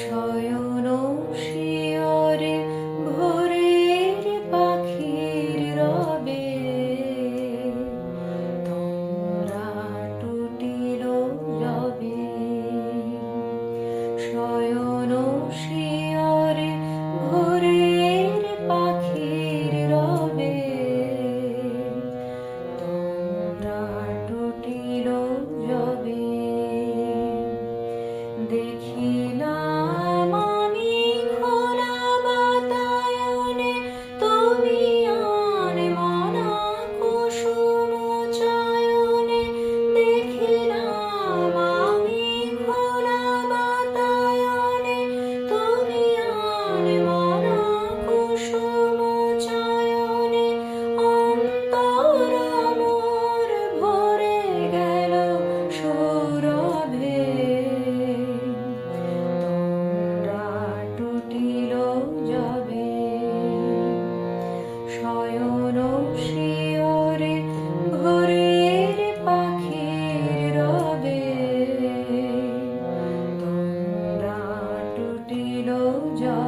শয়ন শিয়রে ভোরের পাখির রবে তোমরা টুটিল রবে। শয়ন শিয়রে ভোরের পাখির রবে তোমরা টুটিল রবে। দেখিলাম আমি খোলা বাতায়নে তুমি আনমনা কুসুম চয়নে। দেখিলাম আমি খোলা বাতায়নে তুমি আনমনা কুসুম চয়নে। অন্তর মোর ভরে গেল সৌরভে যাবে। শয়ন শিয়রে ভোরের পাখির রবে তোমরা টুটিল যাবে।